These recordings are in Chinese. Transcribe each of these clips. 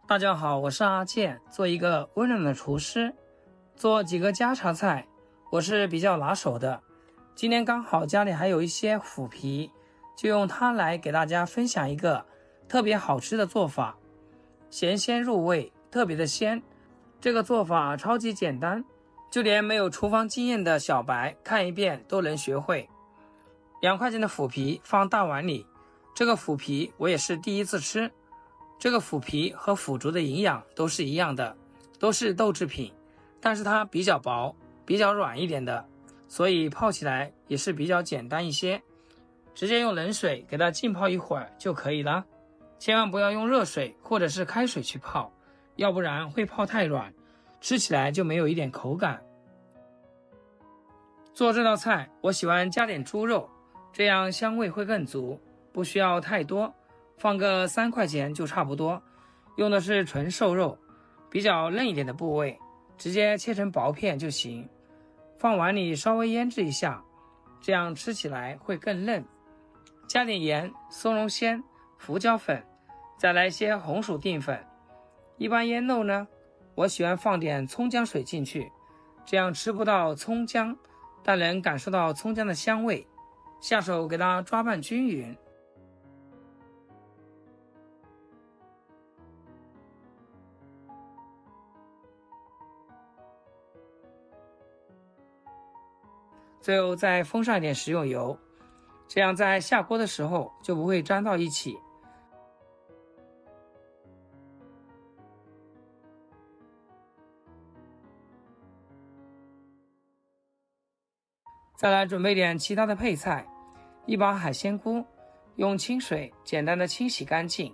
大家好，我是阿健，做一個溫暖的廚師，做幾個家常菜，我是比較拿手的。今天剛好家裡還有一些腐皮，就用它來給大家分享一個特別好吃的做法，鹹鮮入味，特別的鮮。這個做法超級簡單，就連沒有廚房經驗的小白看一遍都能學會。2塊錢的腐皮放大碗裡，這個腐皮我也是第一次吃。這個腐皮和腐竹的營養都是一樣的，都是豆製品，但是它比較薄，比較軟一點的，所以泡起來也是比較簡單一些。直接用冷水給它浸泡一會兒就可以了，千萬不要用熱水或者是開水去泡，要不然會泡太軟，吃起來就沒有一點口感。做這道菜我喜歡加點豬肉，這樣香味會更足，不需要太多，放個3塊錢就差不多。用的是純瘦肉，比較嫩一點的部位，直接切成薄片就行。放碗裡稍微醃制一下，這樣吃起來會更嫩。加點鹽、松茸鮮、胡椒粉，再來些紅薯淀粉。一般醃肉呢，我喜歡放點蔥薑水進去，這樣吃不到蔥薑，但能感受到蔥薑的香味。下手給它抓拌均匀。最後再封上一點食用油，這樣在下鍋的時候就不會粘到一起。再來準備點其他的配菜，一把海鮮菇，用清水簡單的清洗乾淨。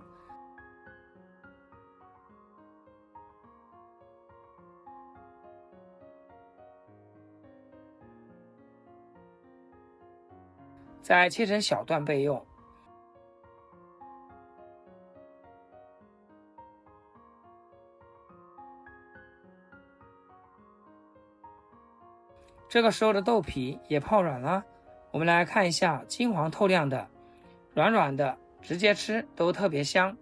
再切成小段備用。這個時候的豆皮也泡軟了，我們來看一下金黃透亮的，軟軟的，直接吃都特別香。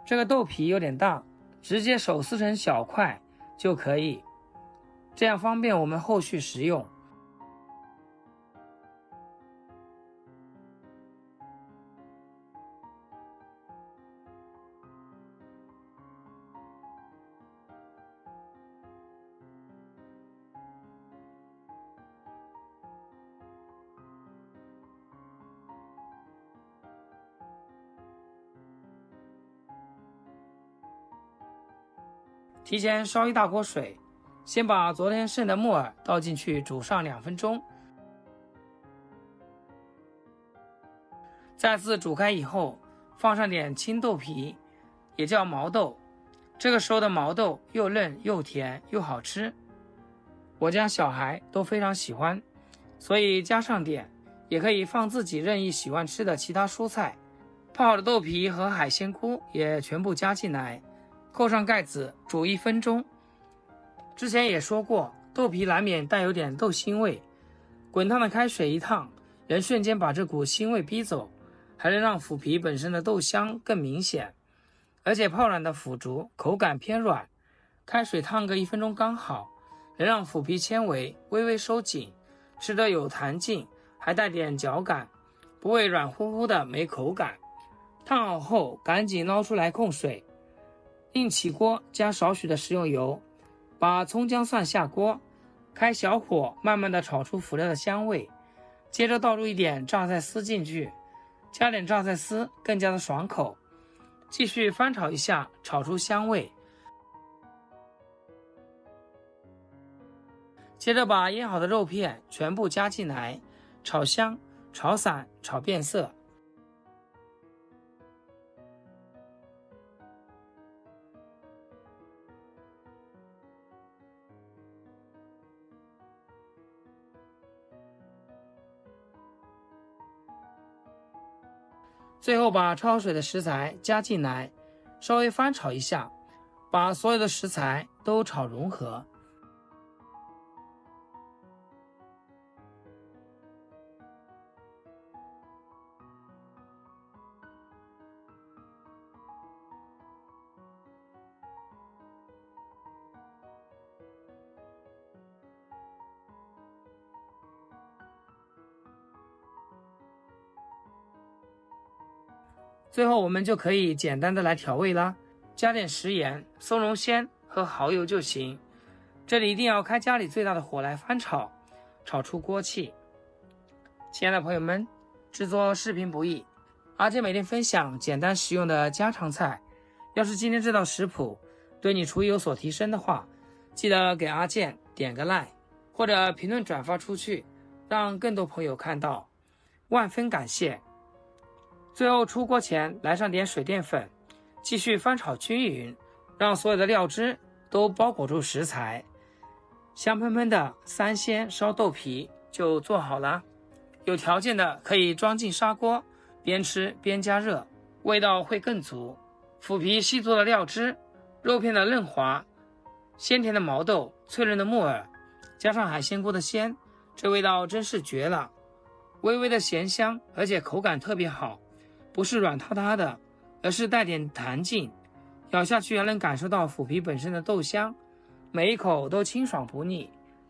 這個豆皮有點大，直接手撕成小塊就可以，這樣方便我們後續食用。提前烧一大鍋水，先把昨天剩的木耳倒進去煮上2分鐘。再次煮開以後，放上點青豆皮，也叫毛豆。這個時候的毛豆又嫩又甜又好吃，我家小孩都非常喜歡，所以加上點，也可以放自己任意喜歡吃的其他蔬菜。泡好的豆皮和海鮮菇也全部加進來，扣上蓋子煮1分鐘。之前也說過，豆皮難免帶有點豆腥味，滾燙的開水一燙，能瞬間把這股腥味逼走，還能讓腐皮本身的豆香更明顯。而且泡軟的腐竹口感偏軟，開水燙個1分鐘剛好，能讓腐皮纖維微微收緊，吃得有彈勁，還帶點嚼感，不會軟乎乎的沒口感。燙好後趕緊撈出來控水，另起鍋加少許的食用油，把蔥薑蒜下鍋，開小火慢慢的炒出腐料的香味，接着倒入一點榨菜絲進去，加點榨菜絲更加的爽口，繼續翻炒一下，炒出香味。接着把醃好的肉片全部加進來，炒香、炒散、炒變色。最後把焯水的食材加進來，稍微翻炒一下，把所有的食材都炒融合。最後我們就可以簡單的來調味啦，加點食鹽、松茸鮮和蚝油就行。這裡一定要開家裡最大的火來翻炒，炒出鍋氣。親愛的朋友們，制作視頻不易，阿健每天分享簡單實用的家常菜。要是今天这道食譜對你廚藝有所提升的話，記得給阿健點個 like， 或者評論轉發出去，讓更多朋友看到，萬分感謝。最後出鍋前來上點水澱粉，繼續翻炒均勻，讓所有的料汁都包裹住食材。香噴噴的3鮮燒豆皮就做好了。有條件的可以裝進砂鍋，邊吃邊加熱，味道會更足。腐皮細做的料汁，肉片的嫩滑，鮮甜的毛豆，脆嫩的木耳，加上海鮮鍋的鮮，這味道真是絕了。微微的鹹香，而且口感特別好，不是軟塌塌的，而是帶點彈勁，咬下去還能感受到腐皮本身的豆香，每一口都清爽不膩。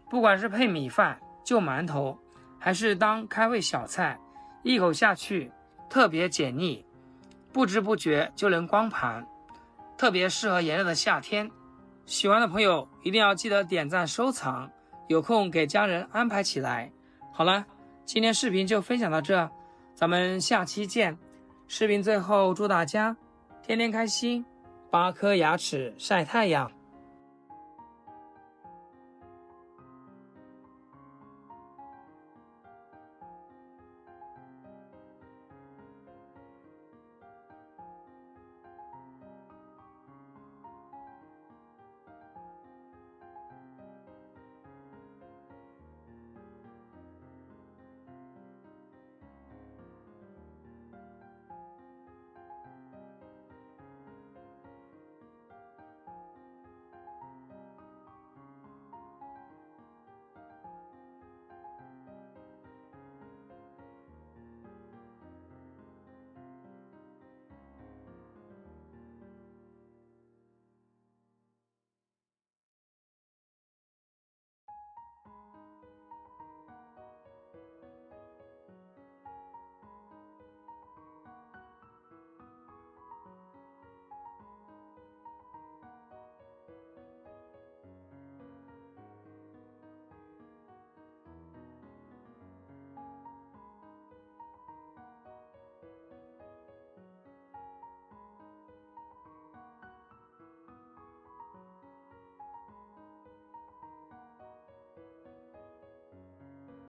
不管是配米飯、就饅頭，還是當開胃小菜，一口下去特別解膩，不知不覺就能光盤，特別適合炎熱的夏天。喜歡的朋友一定要記得點讚收藏，有空給家人安排起來。好了，今天視頻就分享到這，咱們下期見。視頻最後祝大家天天開心，8顆牙齒曬太陽。